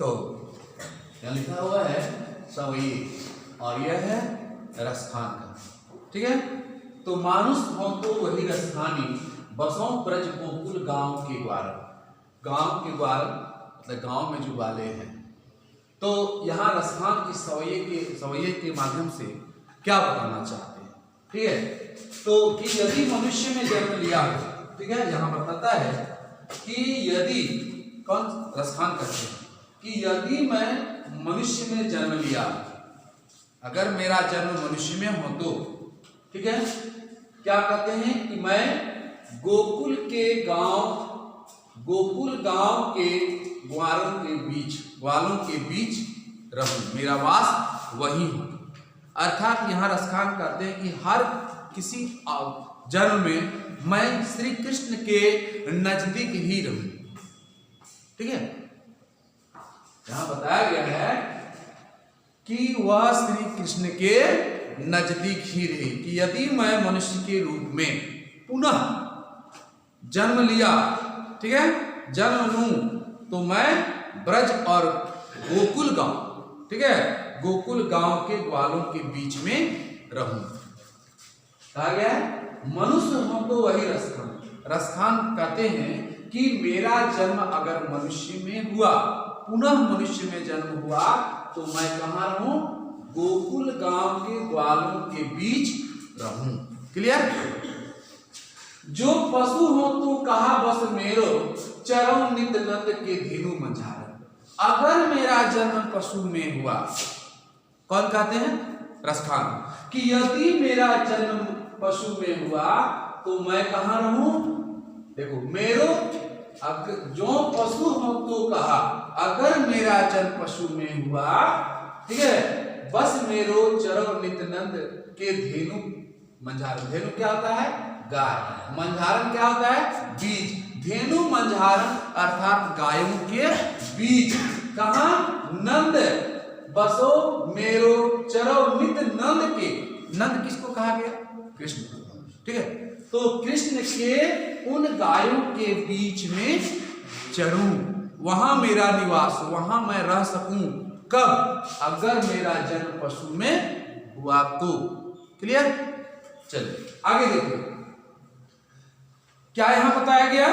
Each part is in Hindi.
तो यहाँ लिखा हुआ है सवये और यह है रसखान का, ठीक है। तो मानुष हो तो वही रसखानी, बसों ब्रज गोकुल गांव के ग्वाल, गांव के ग्वाल मतलब गांव में जो ग्वाले हैं। तो यहाँ रसखान की सवये के माध्यम से क्या बताना चाहते हैं, ठीक है। तो कि यदि मनुष्य में जन्म लिया, ठीक है, यहाँ बताता है कि यदि कौन रसखान करते हैं कि यदि मैं मनुष्य में जन्म लिया, अगर मेरा जन्म मनुष्य में हो तो, ठीक है, क्या कहते हैं कि मैं गोकुल गांव के ग्वालों के बीच रहूं, मेरा वास वही हो। अर्थात यहाँ रसखान कहते हैं कि हर किसी जन्म में मैं श्री कृष्ण के नजदीक ही रहूं, ठीक है। यहां बताया गया है कि वह श्री कृष्ण के नजदीक ही रहे, कि यदि मैं मनुष्य के रूप में पुनः जन्म लिया, ठीक है, जन्म लूं तो मैं ब्रज और गोकुल गांव, ठीक है, गोकुल गांव के ग्वालों के बीच में रहूं। कहा गया है मनुष्य हो तो वही रसखान। रसखान कहते हैं कि मेरा जन्म अगर मनुष्य में हुआ, पुनः मनुष्य में जन्म हुआ तो मैं कहाँ रहूं? गोकुल गांव के ग्वालों के बीच रहूं। क्लियर? जो पशु हो तो कहा बस मेरो, चरो नित नंद के धेनु मंझार। अगर मेरा जन्म पशु में हुआ, कौन कहते हैं? रसखान, कि यदि मेरा जन्म पशु में हुआ तो मैं कहाँ रहूं? देखो, मेरो जो पशु हो तो कहा, अगर मेरा जन्म पशु में हुआ, ठीक है, बस मेरो चरो नित्यानंद के धेनु मंझारण। धेनु क्या होता है? गाय। मंझारण क्या होता है? बीज। धेनु मंझारण अर्थात गायों के बीच। कहा? नंद बसो मेरो चरो नित्य नंद के। नंद किसको कहा गया? कृष्ण, ठीक है। तो कृष्ण के उन गायों के बीच में चरूं, वहां मेरा निवास, वहां मैं रह सकूं। कब? अगर मेरा जन्म पशु में हुआ तो। क्लियर? चलिए आगे देखिए, क्या यहां बताया गया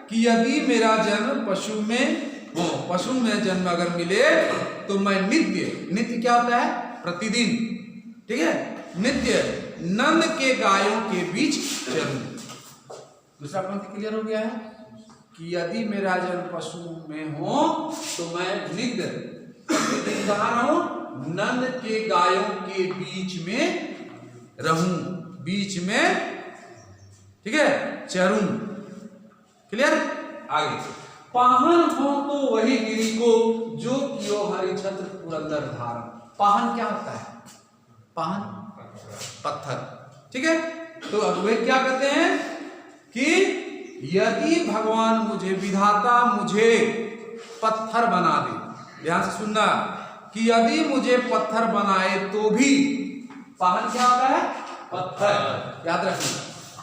कि यदि मेरा जन्म पशु में हो, पशु में जन्म अगर मिले तो मैं नित्य क्या होता है? प्रतिदिन, ठीक है, नित्य नंद के गायों के बीच चरूं। दूसरा पंक्ति क्लियर हो गया है कि यदि मेरा जन्म पशु में हो तो मैं नित्य कहाँ रहूं? नंद के गायों के बीच में रहूं, बीच में, ठीक है, चरूं। क्लियर? आगे, पाहन हो तो वही गिरी को, जो कियो हरि छत्र पुरंदर धारण। पाहन क्या होता है? पाहन पत्थर, ठीक है। तो अब वे क्या कहते हैं कि यदि भगवान मुझे, विधाता मुझे पत्थर बना दे, ध्यान से सुनना, कि यदि मुझे पत्थर बनाए तो भी, पाहन क्या होता है? पत्थर, याद रखना।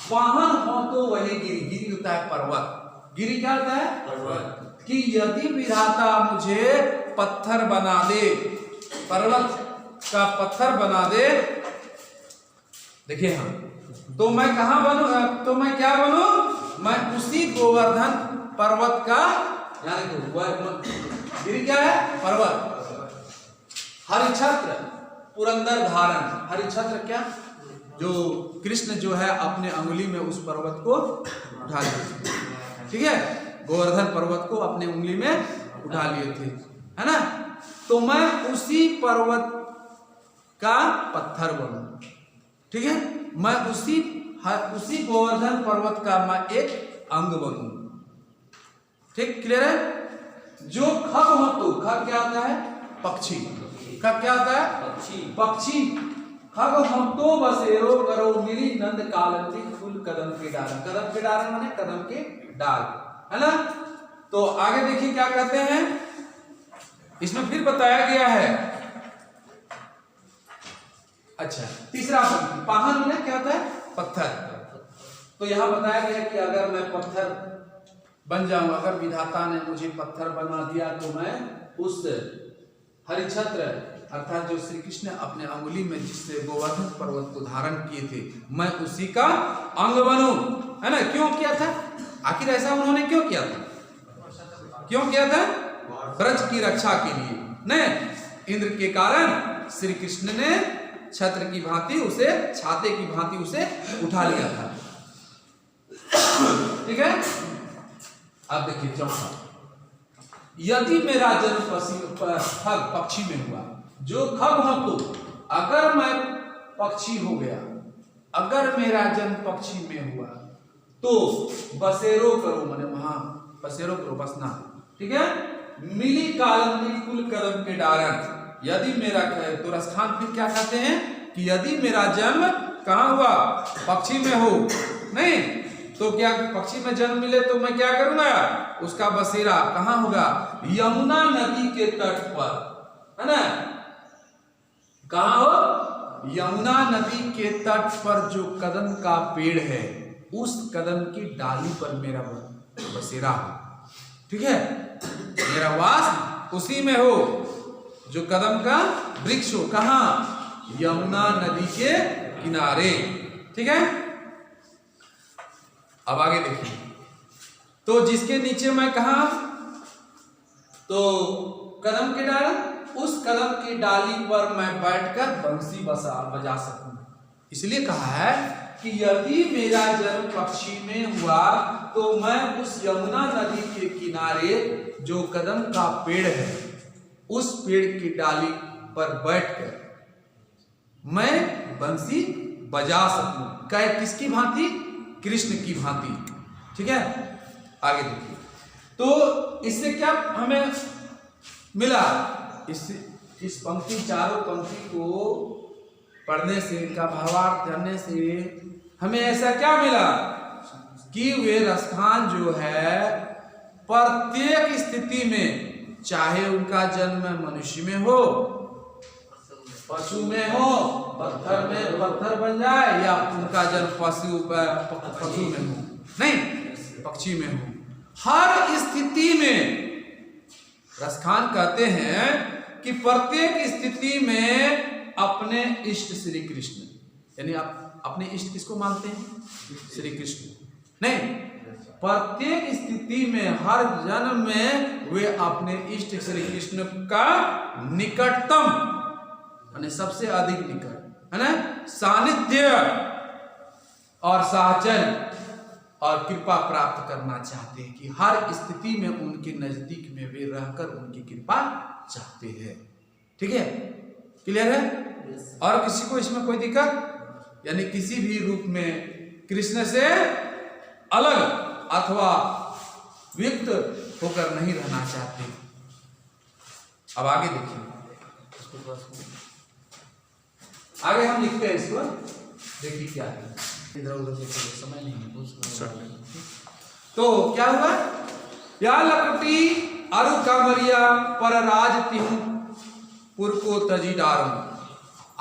पाहन हो तो वही गिरी, गिरी होता है पर्वत। गिरी क्या होता है? पर्वत। कि यदि विधाता मुझे पत्थर बना दे, पर्वत का पत्थर बना दे, देखिए, हाँ, तो मैं कहां बनू? तो मैं क्या बनू? मैं उसी गोवर्धन पर्वत का, यानी गिरी क्या है? पर्वत। हरिछत्र पुरंदर धारण। हरिछत्र क्या? जो कृष्ण जो है अपने अंगुली में उस पर्वत को उठा लिए, ठीक है, गोवर्धन पर्वत को अपने उंगली में उठा लिए थे, है ना। तो मैं उसी पर्वत का पत्थर बनूं, ठीक है, मैं उसी गोवर्धन पर्वत का मैं एक अंग बनूं। ठीक, क्लियर है? जो खग हो तो, खग क्या होता है? पक्षी। खग क्या होता है? पक्षी। खग हो तो बसेरो करो मिली नंद कालंती फूल कदम के डाल। कदम के डाल माने कदम के डाल, है ना। तो आगे देखिए क्या कहते हैं, इसमें फिर बताया गया है। अच्छा, तीसरा पंक्ति, पाहन माने क्या होता है? पत्थर। तो यहां बताया गया कि अगर मैं पत्थर बन जाऊं। अगर विधाता ने मुझे पत्थर बना दिया तो मैं उस हरिछत्र अर्थात जो श्री कृष्ण अपने अंगुली में जिससे गोवर्धन पर्वत को धारण किए थे, मैं उसी का अंग बनूं, है ना। क्यों किया था? आखिर ऐसा उन्होंने क्यों किया था? क्यों किया था? ब्रज की रक्षा के लिए। नहीं, इंद्र के कारण श्री कृष्ण ने छत्र की भांति उसे, छाते की भांति उसे उठा लिया था। ठीक है। अब देखिए चौथा, यदि मेरा जन्म खग पक्षी में हुआ, जो खग हो तो अगर मैं पक्षी हो गया, अगर मेरा जन्म पक्षी में हुआ तो बसेरो करो, मैंने वहां बसेरो करो, बसना। ठीक है। मिली कालंदी कुल कदम के डारन, यदि मेरा तो रसखान फिर क्या कहते हैं कि यदि मेरा जन्म कहां हुआ? पक्षी में हो। नहीं तो क्या पक्षी में जन्म मिले तो मैं क्या करूंगा? उसका बसेरा कहां होगा? यमुना नदी के तट पर, है ना। कहां हो? यमुना नदी के तट पर जो कदम का पेड़ है, उस कदम की डाली पर मेरा बसेरा हो। ठीक है। मेरा वास उसी में हो जो कदम का वृक्ष हो। कहां? यमुना नदी के किनारे। ठीक है। अब आगे देखिए, तो जिसके नीचे मैं कहा तो कदम के डाल, उस कदम की डाली पर मैं बैठकर बंसी बजा सकूं। इसलिए कहा है कि यदि मेरा जन्म पक्षी में हुआ तो मैं उस यमुना नदी के किनारे जो कदम का पेड़ है, उस पेड़ की डाली पर बैठकर मैं बंसी बजा सकूं। क्या? किसकी भांति? कृष्ण की भांति। ठीक है। आगे देखिए, तो इससे क्या हमें मिला? इस पंक्ति, चारों पंक्ति को पढ़ने से, इनका भावार्थ जानने से हमें ऐसा क्या मिला कि वे रसखान जो है प्रत्येक स्थिति में, चाहे उनका जन्म मनुष्य में हो, पशु में हो, पत्थर में पत्थर बन जाए, या उनका जन्म पशु में हो, नहीं पक्षी में हो, हर स्थिति में रसखान कहते हैं कि प्रत्येक स्थिति में अपने इष्ट श्री कृष्ण, यानी आप अपने इष्ट किसको मानते हैं? श्री कृष्ण। नहीं, प्रत्येक स्थिति में, हर जन्म में वे अपने इष्ट श्री कृष्ण का निकटतम, यानी सबसे अधिक निकट, है ना, सानिध्य और साहचर्य और कृपा प्राप्त करना चाहते हैं कि हर स्थिति में उनके नजदीक में वे रहकर उनकी कृपा चाहते हैं। ठीक है। क्लियर है? और किसी को इसमें कोई दिक्कत? यानी किसी भी रूप में कृष्ण से अलग अथवा वियुक्त होकर नहीं रहना चाहते। अब आगे देखिए, आगे हम लिखते हैं इसको, देखिए क्या है। इधर उधर देखिए, समय नहीं है। तो क्या हुआ? या लकटी अरु कामरिया पर राज तिहु पुर को तजी डारू,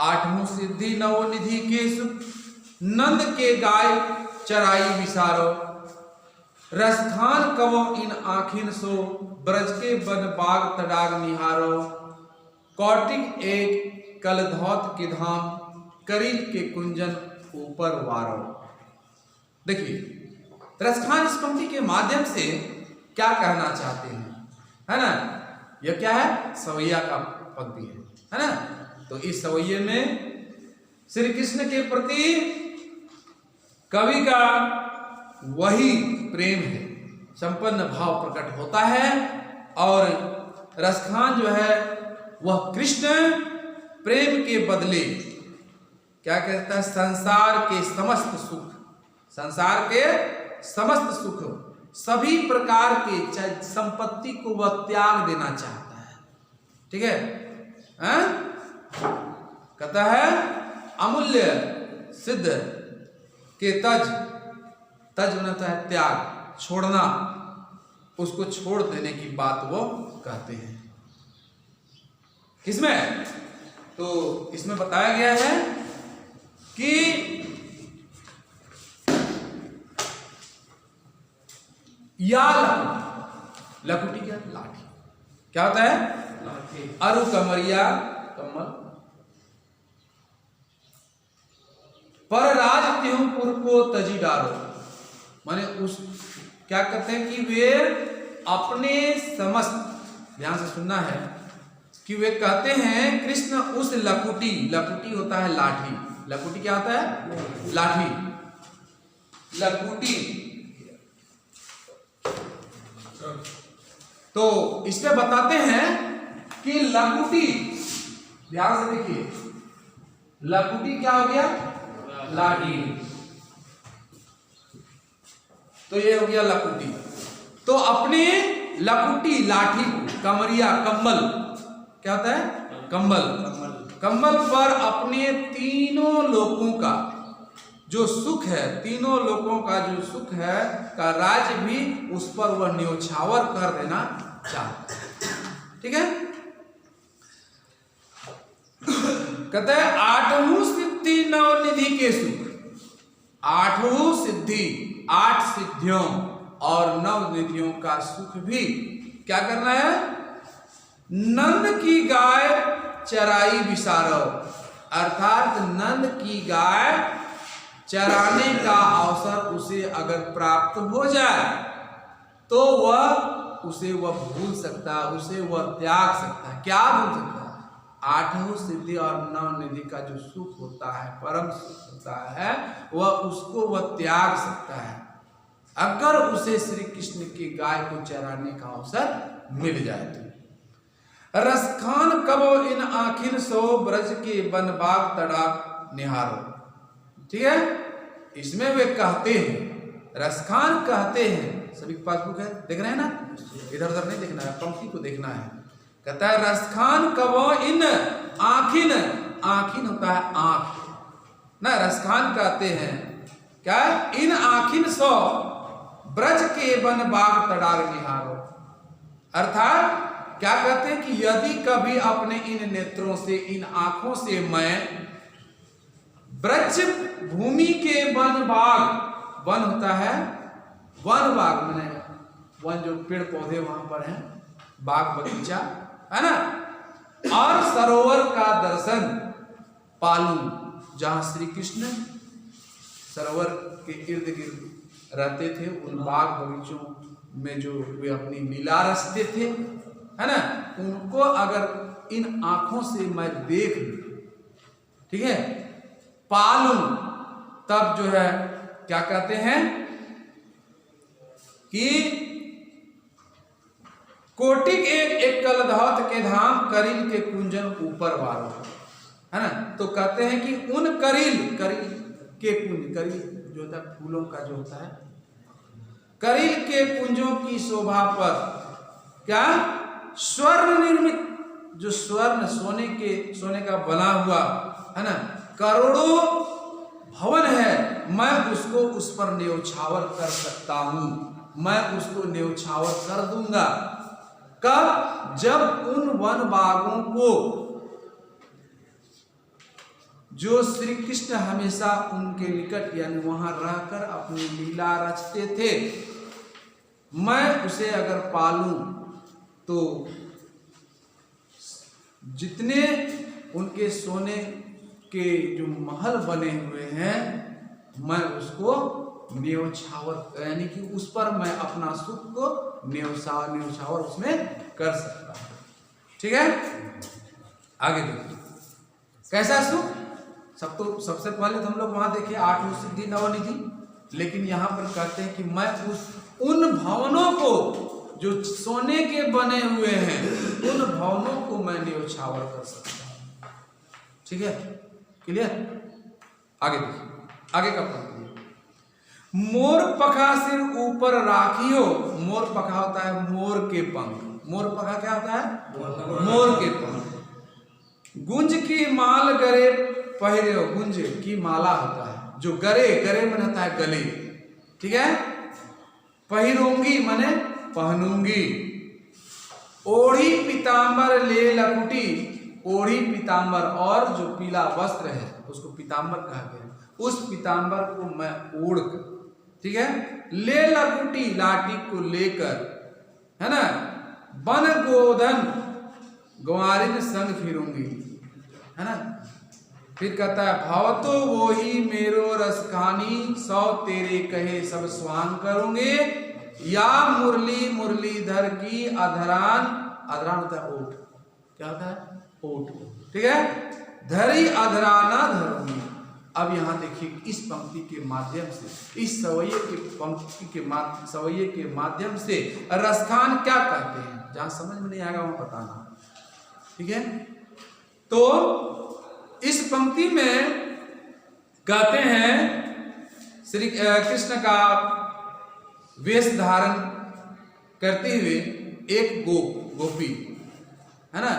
आठमों सिद्धि नवो निधि के सुख, नंद के गाय चराई विसारो, रसखान कवो इन आखिन सो, ब्रज के बन बाग तडाग निहारो, कौटिक एक कलधौत के धाम, करील के कुंजन ऊपर वारो। देखिए, रसखान इस पंक्ति के माध्यम से क्या कहना चाहते हैं, है ना। यह क्या है? सवैया का पंक्ति है ना। तो इस सवैये में श्री कृष्ण के प्रति कवि का वही प्रेम है, संपन्न भाव प्रकट होता है, और रसखान जो है वह कृष्ण प्रेम के बदले क्या कहता है? संसार के समस्त सुख, संसार के समस्त सुख, सभी प्रकार के संपत्ति को वह त्याग देना चाहता है। ठीक है। कहता है अमूल्य सिद्ध के तज बनता है त्याग, छोड़ना, उसको छोड़ देने की बात वो कहते हैं। किसमें? तो इसमें बताया गया है कि या लकुटी। लकुटी क्या? लाठी। क्या होता है? लाठी। अरु कमरिया कमल। पर राज त्योपुर को तजी डालो, माने उस क्या कहते हैं कि वे अपने समस्त, ध्यान से सुनना है कि वे कहते हैं कृष्ण उस लकुटी, लकुटी होता है लाठी, लकुटी क्या होता है? लाठी, लकुटी। तो इसमें बताते हैं कि लकुटी, ध्यान से देखिए, लकुटी क्या हो गया? लाठी। तो ये हो गया लकुटी। तो अपने लकुटी लाठी को, कमरिया कंबल, क्या होता है? कंबल। कंबल पर अपने तीनों लोकों का जो सुख है, तीनों लोकों का जो सुख है का राज्य भी उस पर वह न्योछावर कर देना चाहता है। ठीक है। कहते हैं आठवीं सिद्धि नवनिधि के सुख, आठवीं सिद्धि, 8 सिद्धियों और 9 निधियों का सुख भी क्या करना है? नंद की गाय चराई विसारो, अर्थात नंद की गाय चराने का अवसर उसे अगर प्राप्त हो जाए तो वह भूल सकता है, उसे वह त्याग सकता है। क्या भूल सकता है? 8 सिद्धि और 9 निधि का जो सुख होता है, परम सुख होता है, वह त्याग सकता है अगर उसे श्री कृष्ण की गाय को चराने का अवसर मिल जाए तो। रसखान कबो इन आखिन सो ब्रज के वन बाग तड़ाक निहारो। ठीक है। इसमें वे कहते हैं, रसखान कहते हैं, सभी के पास बुक है, देख रहे हैं ना, इधर उधर नहीं देखना है, पंक्ति को देखना है। कहता है रसखान कबो इन आखिन, आखिन होता है आंख ना, रसखान कहते हैं क्या? इन आखिन सो ब्रज के वन बाग तड़ाग निहारो, अर्थात क्या कहते हैं कि यदि कभी अपने इन नेत्रों से, इन आंखों से मैं ब्रज भूमि के वन बाग, वन होता है वन बाग, मैंने वन जो पेड़ पौधे वहां पर हैं, बाग बगीचा है ना, और सरोवर का दर्शन पालू, जहां श्री कृष्ण सरोवर के इर्द गिर्द रहते थे, उन बाग बगीचों में जो वे अपनी लीला रचते थे, है ना, उनको अगर इन आंखों से मैं देख लूं, ठीक है, पालूं, तब जो है क्या कहते हैं कि कोटिक एक कलधौत के धाम करील के कुंजन ऊपर वारो, है ना। तो कहते हैं कि उन करील के कुंज, करील जो होता है फूलों का जो होता है, करील के कुंजों की शोभा पर क्या स्वर्ण निर्मित, जो स्वर्ण सोने का बना हुआ है ना, करोड़ों भवन है, मैं उसको उस पर न्योछावर कर सकता हूं, मैं उसको न्योछावर कर दूंगा। कब? जब उन वन बागों को जो श्री कृष्ण हमेशा उनके निकट यानी वहां रहकर अपनी लीला रचते थे, मैं उसे अगर पालूं तो जितने उनके सोने के जो महल बने हुए हैं, मैं उसको न्योछावर यानी कि उस पर मैं अपना सुख को न्योछावर उसमें कर सकता हूं। ठीक है। आगे देखिए कैसा सुख। सबसे पहले तो हम लोग वहां देखे 8 सिद्धि नवनिधि, लेकिन यहां पर कहते हैं कि मैं उन भवनों को जो सोने के बने हुए हैं, उन भवनों को मैं न्योछावर कर सकता हूं। ठीक है, क्लियर। आगे देखिए, आगे का पंक्ति, मोर पखा सिर ऊपर राखियो, मोर पखा होता है मोर के पंख, मोर पखा क्या होता है? मोर के पंख। गुंज की माल गरे पहरे, गुंज की माला होता है जो गरे में होता है गले, ठीक है। पहिरूंगी माने पहनूंगी, ओढ़ी पीतांबर ले लकुटी, ओढ़ी पीतांबर, और जो पीला वस्त्र है उसको पीतांबर कहा गया, उस पीतांबर को मैं ओढ़ कर, ठीक है, ले लकुटी लाठी को लेकर, है ना, बन गोधन ग्वारिन संग फिरूंगी, है ना। फिर कहता है भाव तो वो ही मेरो रस खानी, सौ तेरे कहे सब स्वांग करूंगे, या मुरली मुरलीधर की अधरान, अधरान होता है ओठ, क्या होता है ओठ, ठीक है, धरी अधराना धरूंगी। अब यहाँ देखिए इस पंक्ति के माध्यम से, इस सवैये की पंक्ति के सवैये के माध्यम से रसखान क्या कहते हैं, जहां समझ में नहीं आएगा वहां बताना, ठीक है। तो इस पंक्ति में कहते हैं श्री कृष्ण का वेश धारण करते हुए एक गोपी, है ना,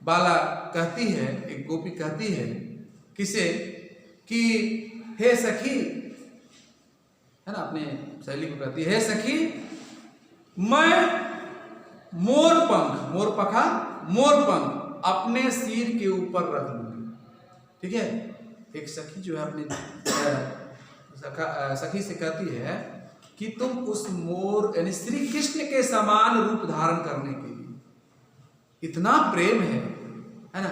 बाला कहती है, एक गोपी कहती है किसे, कि हे सखी, है ना, अपने सहेली को कहती है, हे सखी मैं मोर पंख अपने सिर के ऊपर रख लूंगी, ठीक है। एक सखी जो है अपने सखी से कहती है कि तुम उस मोर यानी श्री कृष्ण के समान रूप धारण करने के लिए इतना प्रेम है ना,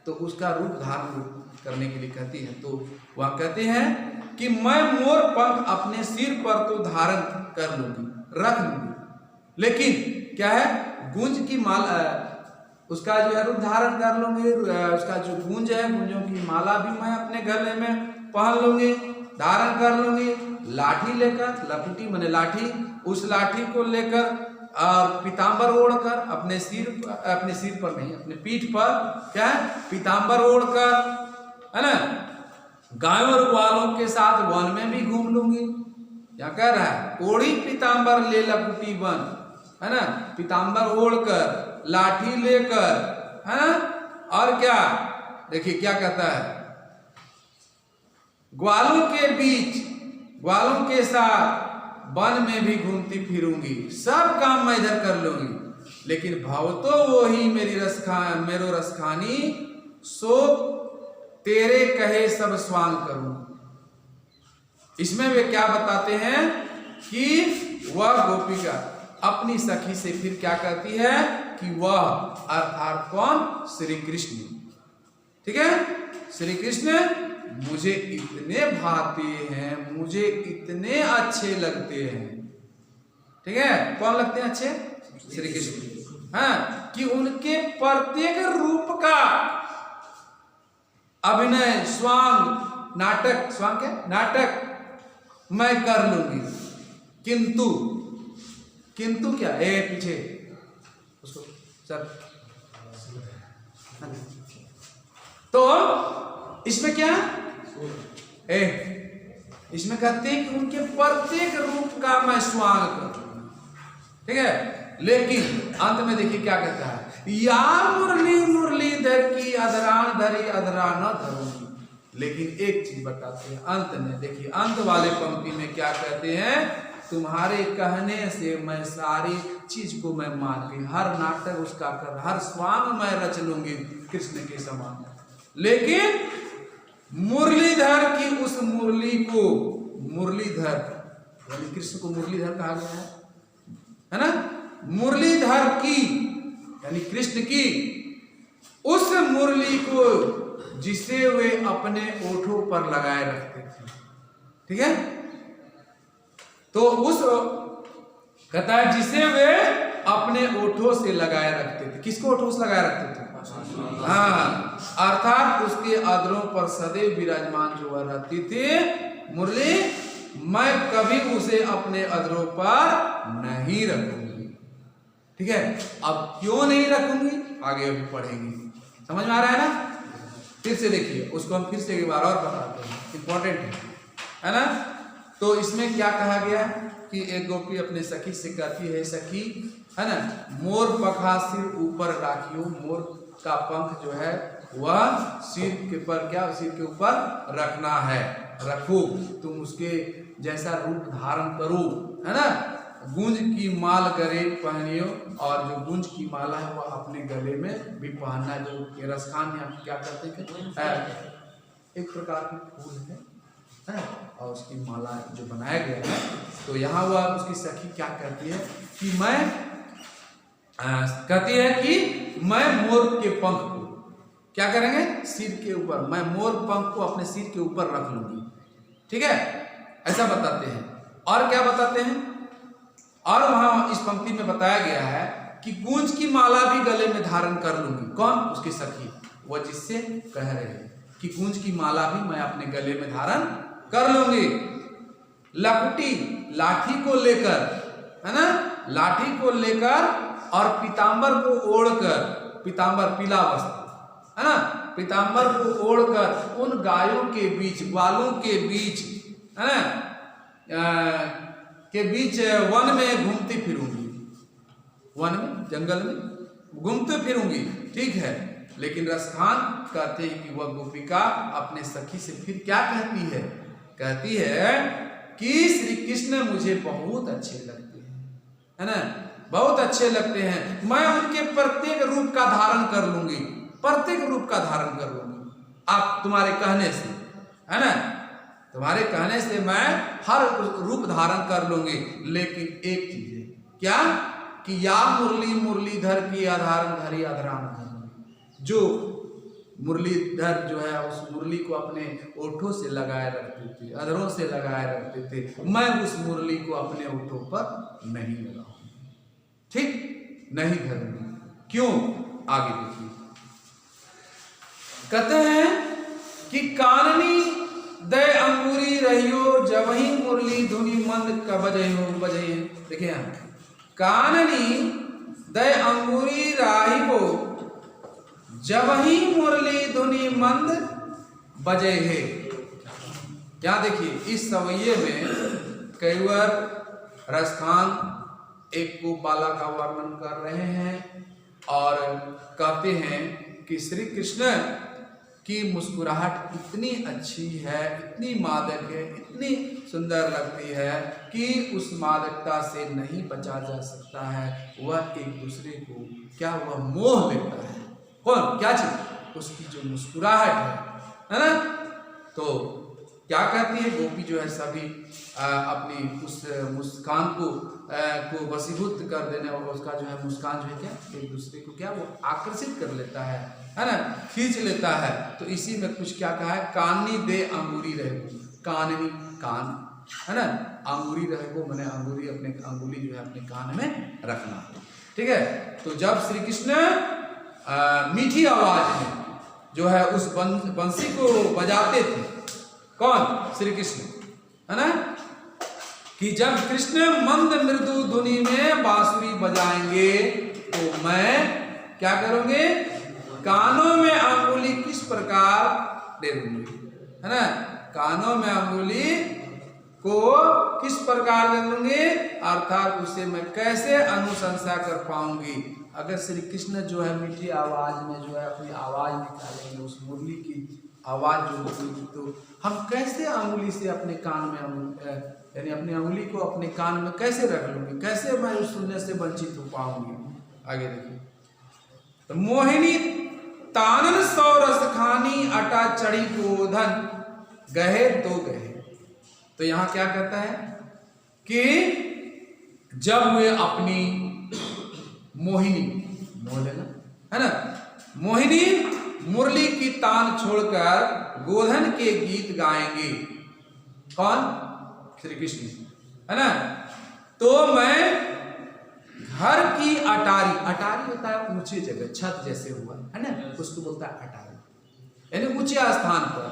तो उसका रूप धारण करने के लिए कहती है। तो वह कहते हैं कि मैं मोर पंख अपने सिर पर तो धारण कर लूंगी, रख लूंगी, लेकिन क्या है, गूंज की माला, उसका जो है रूप धारण कर लूंगी, उसका जो गूंज है, गूंजों की माला भी मैं अपने गले में पहन लूंगी, धारण कर लूंगी, लाठी लेकर, लकुटी माने लाठी, उस लाठी को लेकर और पीतांबर ओढ़कर अपने सिर पर नहीं, अपने पीठ पर क्या है, पीतांबर ओढ़कर, है ना, गायों और ग्वालों के साथ वन में भी घूम लूंगी। क्या कह रहा है, ओढ़ी पीतांबर ले लकुटी बन, है ना, पीतांबर ओढ़कर, लाठी लेकर, है ना, और क्या, देखिए क्या कहता है, ग्वालों के बीच, ग्वालों के साथ वन में भी घूमती फिरूंगी, सब काम मैं इधर कर लूंगी, लेकिन भाव तो वो ही मेरो रसखानी, सो तेरे कहे सब स्वांग करूं। इसमें वे क्या बताते हैं कि वह गोपिका अपनी सखी से फिर क्या कहती है कि वह अर्थात कौन, श्री कृष्ण, ठीक है, श्री कृष्ण मुझे इतने भाते हैं, मुझे इतने अच्छे लगते हैं, ठीक है, कौन लगते हैं अच्छे, श्री कृष्ण, हाँ, कि उनके प्रत्येक रूप का अभिनय, स्वांग, नाटक, स्वांग क्या, नाटक मैं कर लूंगी, किंतु क्या, पीछे उसको सर, तो इसमें क्या, इसमें कहते हैं कि उनके प्रत्येक रूप का मैं स्वांग करूं, ठीक है, लेकिन अंत में देखिए क्या कहता है, या मुरलीधर की अधरान धरी अधरान धरूंगी। लेकिन एक चीज बताते हैं अंत में, देखिए अंत वाले पंक्ति में क्या कहते हैं, तुम्हारे कहने से मैं सारी चीज को मैं मान गई, हर नाटक उसका कर, हर स्वांग मैं रच लूंगी कृष्ण के समान, लेकिन मुरलीधर की उस मुरली को, मुरलीधर यानी कृष्ण को मुरलीधर कहा गया है ना, मुरलीधर की यानी कृष्ण की उस मुरली को जिसे वे अपने ओठों पर लगाए रखते थे, ठीक है, तो उस कहता है जिसे वे अपने ओठों से लगाए रखते थे, किसको ओठों से लगाए रखते थे, हाँ, अर्थात उसके अधरों पर सदैव विराजमान जो वह रहती थी मुरली, मैं कभी उसे अपने अधरों पर नहीं रखूंगी, ठीक है। अब क्यों नहीं रखूंगी आगे अभी पढ़ेंगे, समझ में आ रहा है ना, फिर से देखिए उसको हम फिर से एक बार और बताते हैं, इंपॉर्टेंट है ना। तो इसमें क्या कहा गया कि एक गोपी अपने सखी से कहती है, सखी, है ना, मोर पखा सिर ऊपर राखियो, मोर का पंख जो है वह सिर के पर क्या, सिर के ऊपर रखना है, रखो, तुम उसके जैसा रूप धारण करो, है ना, गूंज की माल गले पहनियो, और जो गूंज की माला है वह अपने गले में भी पहनना, जो रसखान यहाँ क्या करते हैं, एक प्रकार की फूल है, है, और उसकी माला जो बनाया गया है। तो यहाँ वह उसकी सखी क्या कहती है कि मैं मोर के पंख को क्या करेंगे, सिर के ऊपर, मैं मोर पंख को अपने सिर के ऊपर रख लूंगी। ठीक है, ऐसा बताते हैं। और क्या बताते हैं, और वहां इस पंक्ति में बताया गया है कि गूंज की माला भी गले में धारण कर लूंगी। कौन? उसकी सखी, वह जिससे कह रहे हैं कि गूंज की माला भी मैं अपने गले में धारण कर लूंगी। लकुटी, लाठी को लेकर, है ना, लाठी को लेकर और पीतांबर को ओढ़कर, पीतांबर पीला वस्त्र, है ना, पीतांबर को ओढ़कर उन गायों के बीच, ग्वालों के बीच, है ना, के बीच वन में घूमती फिरूंगी, वन में, जंगल में घूमते फिरूंगी। ठीक है, लेकिन रसखान कहते हैं कि वह गोपिका अपने सखी से फिर क्या कहती है, कहती है कि श्री कृष्ण मुझे बहुत अच्छे लगते हैं, है ना, बहुत अच्छे लगते हैं, मैं उनके प्रत्येक रूप का धारण कर लूंगी, प्रत्येक रूप का धारण कर लूंगी, आप तुम्हारे कहने से, है ना, तुम्हारे कहने से मैं हर रूप धारण कर लूंगी। लेकिन एक चीज है, क्या कि या मुरली मुरलीधर की आधारण धरी अधराम, जो मुरलीधर जो है उस मुरली को अपने ओठों से लगाए रखते थे, अधरों से लगाए रखते थे, मैं उस मुरली को अपने ओठों पर नहीं लगाऊंगी, ठीक नहीं धरूंगी। क्यों? आगे देखिए, कहते हैं कि काननी दे अंगूरी रहियो जबही मुरली धुनी मंद का बजे। देखिए यहाँ, काननी दे अंगूरी राहिबो जबही मुरली धुनी मंद बजे है। क्या देखिए, इस सवैये में कई बार रसखान एक को बाला का वर्णन कर रहे हैं और कहते हैं कि श्री कृष्ण की मुस्कुराहट इतनी अच्छी है, इतनी मादक है, इतनी सुंदर लगती है कि उस मादकता से नहीं बचा जा सकता है। वह एक दूसरे को क्या, वह मोह लेता है। कौन? क्या चीज? उसकी जो मुस्कुराहट है ना। तो क्या कहती है गोपी जो है, सभी अपनी उस मुस्कान को वशीभूत कर देने, और उसका जो है मुस्कान जो है क्या, एक दूसरे को क्या, वो आकर्षित कर लेता है ना, खींच लेता है। तो इसी में कुछ क्या कहा है, काननी दे अंगूरी रहेगो, काननी कान, है ना, अंगूरी रहेगो मैंने अंगूरी, अपने अंगुली जो है अपने कान में रखना। ठीक है, तो जब श्री कृष्ण मीठी आवाज में जो है उस बंसी को बजाते थे, कौन? श्री कृष्ण, है ना, कि जब कृष्ण मंद मृदु धुनी में बांसुरी बजाएंगे तो मैं क्या करूंगे, कानों में अंगुली किस प्रकार दे दूंगी, है ना, कानों में अंगुली को किस प्रकार दे दूंगी, अर्थात उसे मैं कैसे अनुशंसा कर पाऊंगी। अगर श्री कृष्ण जो है मीठी आवाज में जो है अपनी आवाज निकालेंगे, उस मुरली की आवाज जो होगी, तो हम कैसे अंगुली से अपने कान में यानी अपनी अंगुली को अपने कान में कैसे रख लूंगी, कैसे मैं उस सुनने से वंचित हो पाऊंगी। आगे देखिए, तो मोहिनी तानन सौ रस खानी अटा चढ़ी गोधन गहे तो गहे। तो यहाँ क्या कहता है कि जब वे अपनी मोहिनी, मोह लेना, है ना, मोहिनी मुरली की तान छोड़कर गोधन के गीत गाएंगे, कौन? श्री कृष्ण, है ना, तो मैं घर की अटारी, अटारी होता है ऊंचे जगह, छत जैसे हुआ, है ना, उसको बोलता है अटारी, यानी ऊंचे स्थान पर।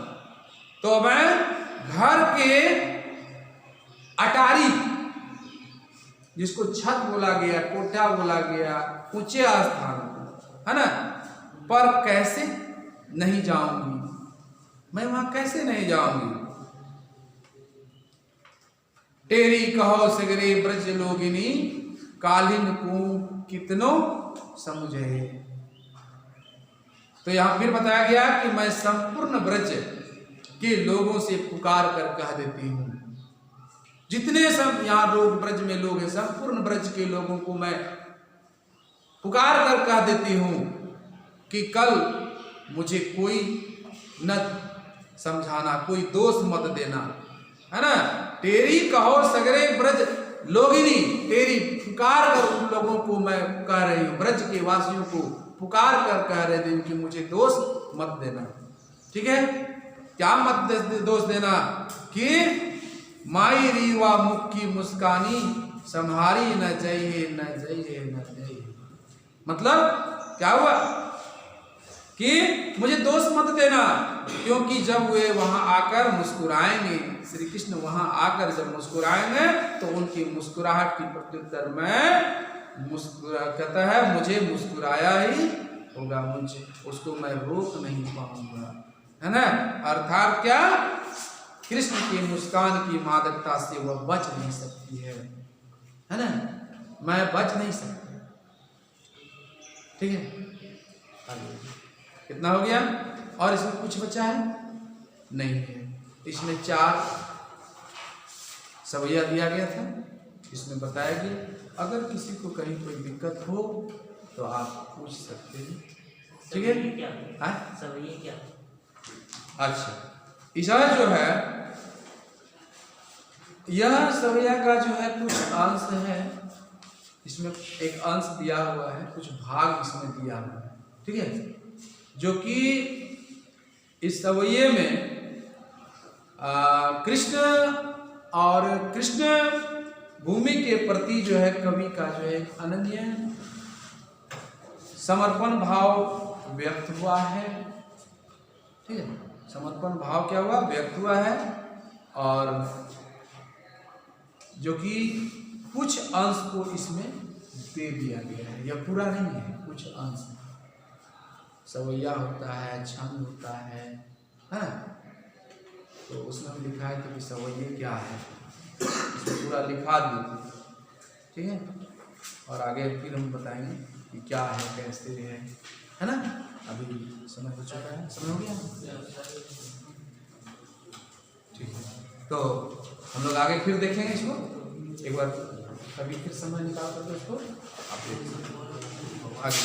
तो मैं घर के अटारी, जिसको छत बोला गया, कोठा बोला गया, ऊंचे स्थान, है ना, पर कैसे नहीं जाऊंगी, मैं वहां कैसे नहीं जाऊंगी। तेरी कहो सगरे ब्रज लोगिनी कालिन को कितनो समुझे। तो यहां फिर बताया गया कि मैं संपूर्ण ब्रज के लोगों से पुकार कर कह देती हूं, जितने सब यहाँ लोग ब्रज में लोग हैं, संपूर्ण ब्रज के लोगों को मैं पुकार कर कह देती हूं कि कल मुझे कोई न समझाना, कोई दोष मत देना, है ना। तेरी कहो सगरे ब्रज लोगिनी, तेरी पुकार कर उन लोगों को मैं कह रही हूँ, ब्रज के वासियों को पुकार कर कह रहे थे कि मुझे दोष मत देना। ठीक है, क्या मत दोष देना कि माई रीवा मुख की मुस्कानी संहारी न चाहिए न चाहिए न चाहिए। मतलब क्या हुआ कि मुझे दोष मत देना, क्योंकि जब वे वहां आकर मुस्कुराएंगे, श्री कृष्ण वहां आकर जब मुस्कुराएंगे तो उनकी मुस्कुराहट की प्रत्युत्तर में कहता है मुझे मुस्कुराया ही होगा, मुझे उसको मैं रोक नहीं पाऊंगा, है ना। अर्थात क्या, कृष्ण की मुस्कान की मादकता से वह बच नहीं सकती है ना, मैं बच नहीं सकती। ठीक है, कितना हो गया? और इसमें कुछ बचा है? नहीं है। इसमें 4 सवैया दिया गया था। इसमें बताया कि अगर किसी को कहीं कोई दिक्कत हो तो आप पूछ सकते हैं। ठीक है, सवैया क्या? अच्छा, इशारा जो है यह सवैया का जो है कुछ अंश है, इसमें एक अंश दिया हुआ है, कुछ भाग इसमें दिया हुआ है। ठीक है, जो कि इस सवैये में कृष्ण और कृष्ण भूमि के प्रति जो है कवि का जो है अनन्य समर्पण भाव व्यक्त हुआ है। ठीक है, समर्पण भाव क्या हुआ? व्यक्त हुआ है, और जो कि कुछ अंश को इसमें दे दिया गया है, यह पूरा नहीं है, कुछ अंश। सवैया होता है, छंद होता है, तो उसमें लिखा है कि सवैये क्या है, इसमें पूरा लिखा दिया। ठीक है, और आगे फिर हम बताएंगे कि क्या है, कैसे है ना। अभी समय हो चुका है, समय हो गया। ठीक है, तो हम लोग आगे फिर देखेंगे इसको एक बार, कभी फिर समय निकाल करके उसको आप आगे